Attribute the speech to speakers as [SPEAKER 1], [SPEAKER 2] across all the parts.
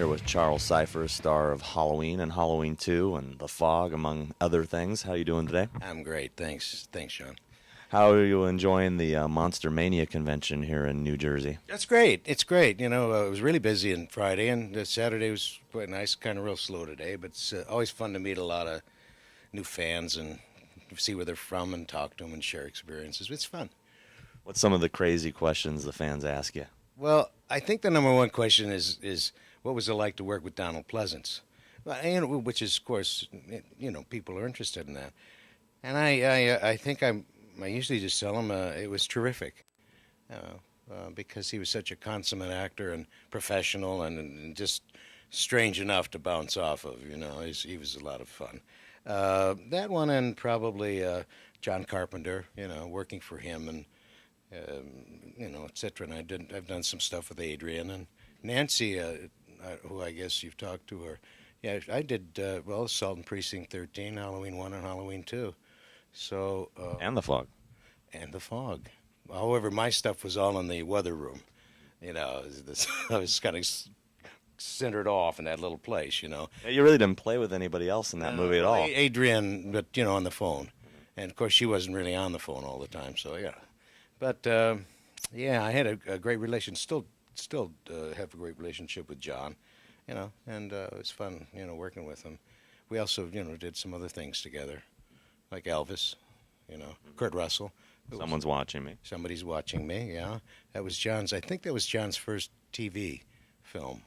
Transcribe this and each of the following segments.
[SPEAKER 1] Here with Charles Cyphers, star of Halloween and Halloween 2 and The Fog, among other things. How are you doing today?
[SPEAKER 2] I'm great. Thanks, Sean.
[SPEAKER 1] How are you enjoying the Monster-Mania convention here in New Jersey?
[SPEAKER 2] That's great. It's great. You know, it was really busy on Friday, and Saturday was quite nice. Kind of real slow today, but it's always fun to meet a lot of new fans and see where they're from and talk to them and share experiences. It's fun.
[SPEAKER 1] What's some of the crazy questions the fans ask you?
[SPEAKER 2] Well, I think the number one question is what was it like to work with Donald Pleasance? And which is, of course, you know, people are interested in that. And I think I usually just tell them it was terrific, because he was such a consummate actor and professional and just strange enough to bounce off of. You know, he was a lot of fun. That one and probably John Carpenter. You know, working for him and you know, etc. And I've done some stuff with Adrian and Nancy, who I guess you've talked to her. Yeah, I did Assault in Precinct 13, Halloween 1 and Halloween 2. So
[SPEAKER 1] And The Fog.
[SPEAKER 2] And The Fog. However, my stuff was all in the weather room. You know, I was kind of centered off in that little place, you know.
[SPEAKER 1] Yeah, you really didn't play with anybody else in that movie at all.
[SPEAKER 2] Adrian, but, you know, on the phone. And, of course, she wasn't really on the phone all the time, so, yeah. But, yeah, I had a great relation, still have a great relationship with John, you know, and it was fun, you know, working with him. We also, you know, did some other things together, like Elvis, you know, Kurt Russell.
[SPEAKER 1] Someone's watching me.
[SPEAKER 2] Somebody's watching me, yeah. I think that was John's first TV film.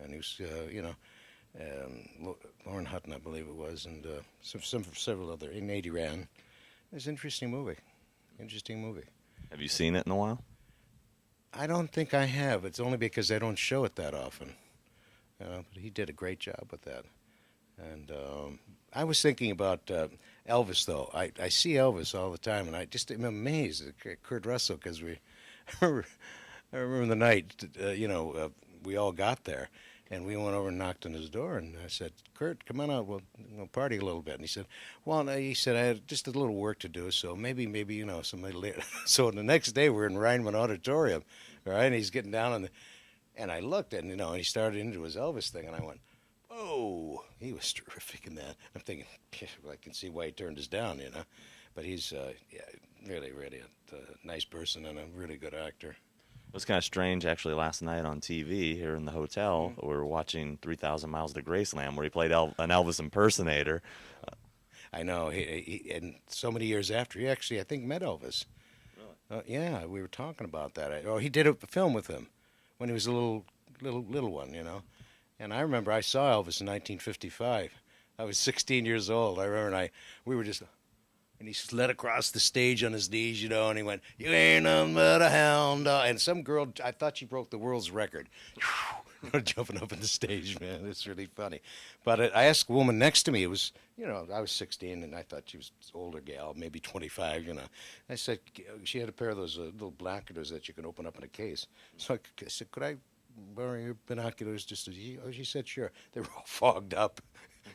[SPEAKER 2] And he was, you know, Lauren Hutton, I believe it was, and several other, and Nady Ran. It was an interesting movie.
[SPEAKER 1] Have you seen it in a while?
[SPEAKER 2] I don't think I have. It's only because I don't show it that often. But he did a great job with that. And I was thinking about Elvis, though. I see Elvis all the time, and I just am amazed at Kurt Russell because I remember the night, you know, we all got there, and we went over and knocked on his door, and I said, "Kurt, come on out, we'll party a little bit." And he said, "Well, no," he said, "I had just a little work to do, so maybe you know, somebody later." So the next day we're in Reinman Auditorium, right? And he's getting down and I looked, and you know, and he started into his Elvis thing, and I went, "Oh, he was terrific in that." I'm thinking, I can see why he turned us down, you know. But he's yeah, really a nice person and a really good actor.
[SPEAKER 1] It was kind of strange, actually, last night on TV here in the hotel. We were watching 3,000 Miles to Graceland, where he played an Elvis impersonator.
[SPEAKER 2] I know, he and so many years after, he actually, I think, met Elvis. Really? Yeah, we were talking about that. He did a film with him when he was a little one, you know. And I remember I saw Elvis in 1955. I was 16 years old. I remember, we were just... And he slid across the stage on his knees, you know, and he went, "You ain't nothing but a hound dog." And some girl, I thought she broke the world's record, jumping up on the stage, man. It's really funny. But I asked a woman next to me, it was, you know, I was 16, and I thought she was an older gal, maybe 25, you know. I said, she had a pair of those little binoculars that you can open up in a case. So I said, "Could I borrow your binoculars just as you?" Oh, she said, "Sure." They were all fogged up.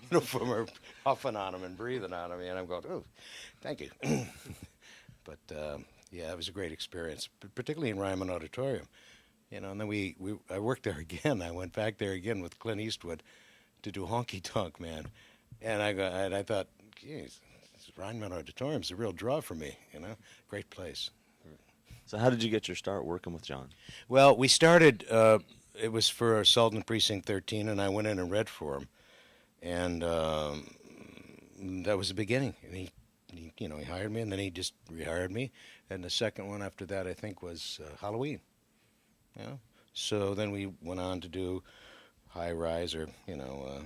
[SPEAKER 2] You know, from her huffing on them and breathing on them, and I'm going, "Oh, thank you." But yeah, it was a great experience, particularly in Ryman Auditorium. You know, and then I worked there again. I went back there again with Clint Eastwood to do Honky Tonk Man, and I thought, geez, Ryman Auditorium's a real draw for me. You know, great place.
[SPEAKER 1] So how did you get your start working with John?
[SPEAKER 2] Well, we started. It was for Assault in Precinct 13, and I went in and read for him. And that was the beginning. And he, you know, he hired me, and then he just rehired me. And the second one after that, I think, was Halloween. Yeah. So then we went on to do High Rise, or you know,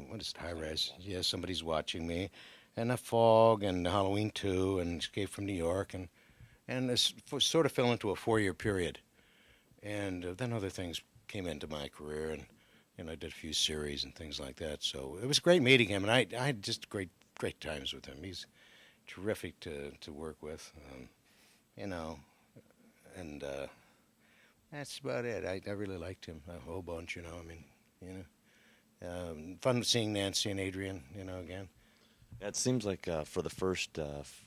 [SPEAKER 2] what is it? High Rise? Yeah, Somebody's Watching Me, and The Fog, and Halloween 2, and Escape from New York, and this sort of fell into a 4-year period. And then other things came into my career, and I did a few series and things like that. So it was great meeting him, and I had just great times with him. He's terrific to work with, you know, and that's about it. I really liked him a whole bunch, you know. I mean, you know, fun seeing Nancy and Adrian, you know, again.
[SPEAKER 1] Yeah, it seems like for the first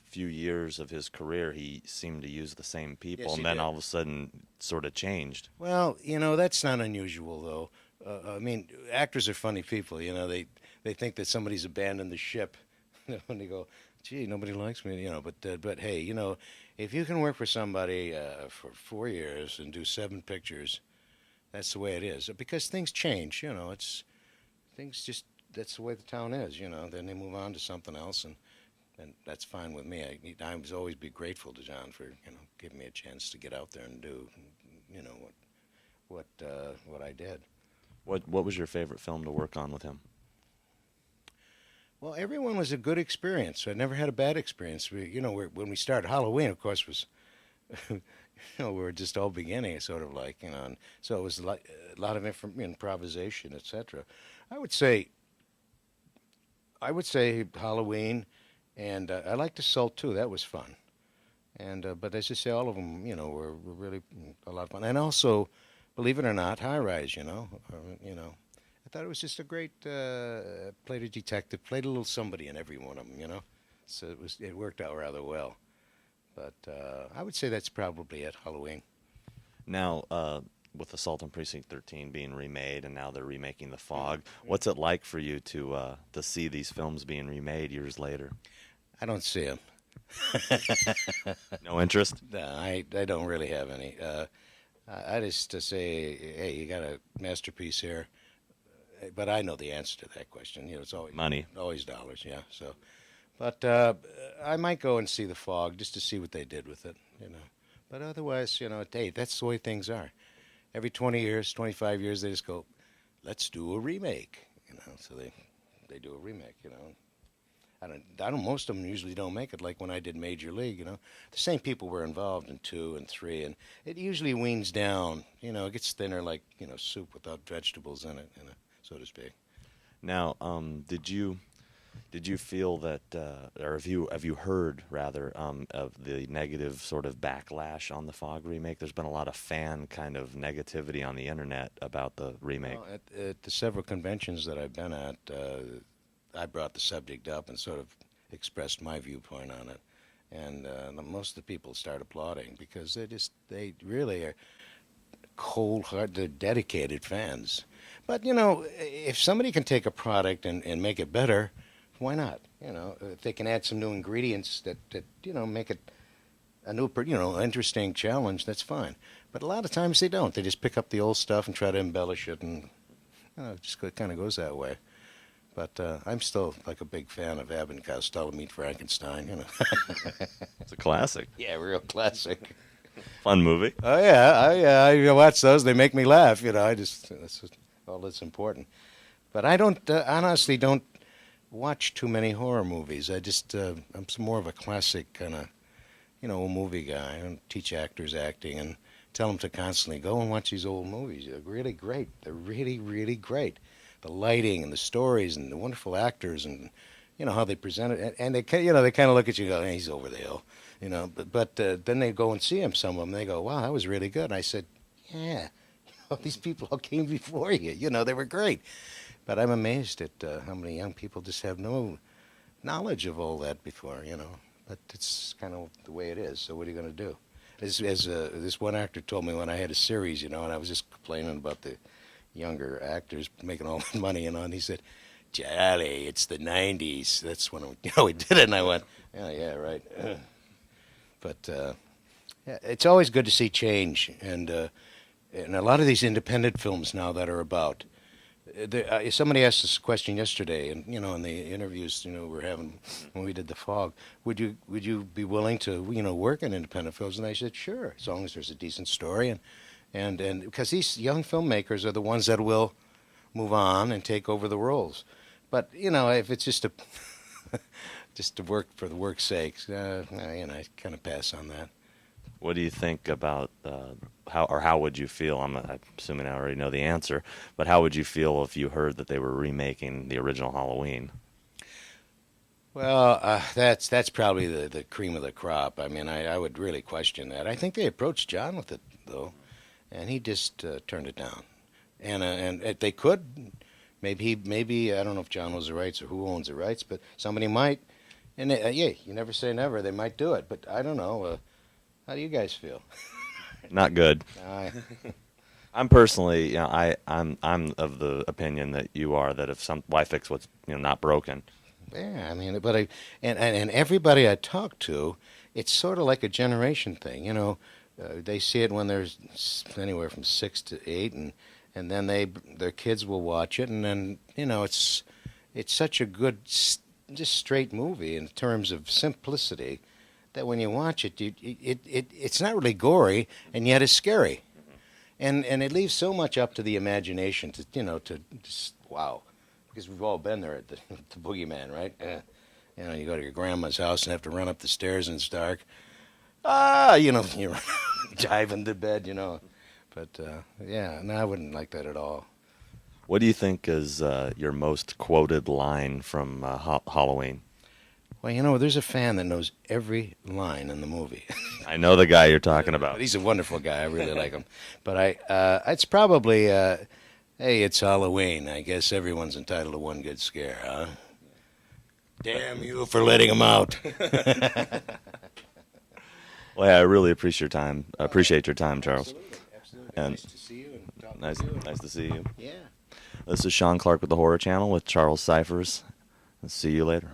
[SPEAKER 1] few years of his career, he seemed to use the same people,
[SPEAKER 2] Yes,
[SPEAKER 1] and then all of a sudden sort of changed.
[SPEAKER 2] Well, you know, that's not unusual, though. I mean, actors are funny people. You know, they think that somebody's abandoned the ship when they go, "Gee, nobody likes me." You know, but hey, you know, if you can work for somebody for 4 years and do 7 pictures, that's the way it is. Because things change. You know, it's things just that's the way the town is. You know, then they move on to something else, and that's fine with me. I was always be grateful to John for giving me a chance to get out there and do what I did.
[SPEAKER 1] What was your favorite film to work on with him?
[SPEAKER 2] Well, everyone was a good experience. I never had a bad experience. When we started Halloween, of course, was we were just all beginning, sort of like and so it was a lot of improvisation, etc. I would say Halloween, and I liked Assault too. That was fun. And but as I say, all of them, were really a lot of fun. And also, believe it or not, High Rise. I thought it was just a great. Played a detective, played a little somebody in every one of them. So it worked out rather well. But I would say that's probably it. Halloween.
[SPEAKER 1] Now, with Assault on Precinct 13 being remade, and now they're remaking The Fog, what's it like for you to see these films being remade years later?
[SPEAKER 2] I don't see them.
[SPEAKER 1] No interest?
[SPEAKER 2] No, I don't really have any. I just say, hey, you got a masterpiece here, but I know the answer to that question. It's always
[SPEAKER 1] Money,
[SPEAKER 2] always dollars. Yeah. So, but I might go and see The Fog just to see what they did with it. But otherwise, hey, that's the way things are. Every 20 years, 25 years, they just go, let's do a remake. So they do a remake. I don't. Most of them usually don't make it. Like when I did Major League, the same people were involved in 2 and 3, and it usually weans down. It gets thinner, like soup without vegetables in it, so to speak.
[SPEAKER 1] Now, did you feel that, or have you heard rather of the negative sort of backlash on the Fog remake? There's been a lot of fan kind of negativity on the internet about the remake.
[SPEAKER 2] Well, at the several conventions that I've been at. I brought the subject up and sort of expressed my viewpoint on it, and most of the people start applauding because they really are cold-hearted, dedicated fans. But if somebody can take a product and make it better, why not? If they can add some new ingredients that make it a new interesting challenge, that's fine. But a lot of times they don't. They just pick up the old stuff and try to embellish it, and it just kind of goes that way. But I'm still like a big fan of Abbott and Costello Meet Frankenstein.
[SPEAKER 1] It's a classic.
[SPEAKER 2] Yeah, real classic.
[SPEAKER 1] Fun movie.
[SPEAKER 2] Oh yeah, I watch those. They make me laugh. That's all that's important. But I don't honestly don't watch too many horror movies. I'm more of a classic kind of movie guy. I don't teach actors acting and tell them to constantly go and watch these old movies. They're really great. They're really, really great. The lighting and the stories and the wonderful actors and how they present it, and they kind of look at you and go, hey, he's over the hill, but then they go and see him, some of them, they go, wow, that was really good. And I said, yeah, these people all came before you, they were great. But I'm amazed at how many young people just have no knowledge of all that before, but it's kind of the way it is. So what are you going to do? As this one actor told me when I had a series, and I was just complaining about the younger actors making all the money, and he said, Charlie, it's the 90s. That's when we did it. And I went, yeah, right. But yeah, it's always good to see change. And a lot of these independent films now that are about, somebody asked us a question yesterday, and in the interviews we're having when we did The Fog, would you be willing to work in independent films? And I said, sure, as long as there's a decent story and because these young filmmakers are the ones that will move on and take over the roles. But if it's just to work for the work's sake, I kind of pass on that.
[SPEAKER 1] What do you think about how would you feel? I'm assuming I already know the answer, but how would you feel if you heard that they were remaking the original Halloween?
[SPEAKER 2] Well, that's probably the cream of the crop. I mean, I would really question that. I think they approached John with it though, and he just turned it down. And if they could, maybe I don't know if John owns the rights or who owns the rights, but somebody might. And yeah, you never say never. They might do it, but I don't know. How do you guys feel?
[SPEAKER 1] Not good. I'm personally, I'm of the opinion that you are, that if why fix what's not broken.
[SPEAKER 2] Yeah, I mean, but and everybody I talk to, it's sort of like a generation thing. They see it when they're anywhere from 6 to 8, and then their kids will watch it, and then it's such a good, just straight movie in terms of simplicity that when you watch it, it's not really gory, and yet it's scary, and it leaves so much up to the imagination to just wow. Because we've all been there at the boogeyman, right? You go to your grandma's house and have to run up the stairs and it's dark. You dive into bed, But, yeah, no, I wouldn't like that at all.
[SPEAKER 1] What do you think is your most quoted line from Halloween?
[SPEAKER 2] Well, there's a fan that knows every line in the movie.
[SPEAKER 1] I know the guy you're talking about.
[SPEAKER 2] But he's a wonderful guy. I really like him. But it's probably... hey, it's Halloween. I guess everyone's entitled to one good scare, huh? Damn you for letting him out.
[SPEAKER 1] Well, yeah, I really appreciate your time. Charles.
[SPEAKER 2] Absolutely.
[SPEAKER 1] And
[SPEAKER 2] nice to see you and talk to you.
[SPEAKER 1] Nice to see you.
[SPEAKER 2] Yeah.
[SPEAKER 1] This is Sean Clark with the Horror Channel with Charles Cyphers. See you later.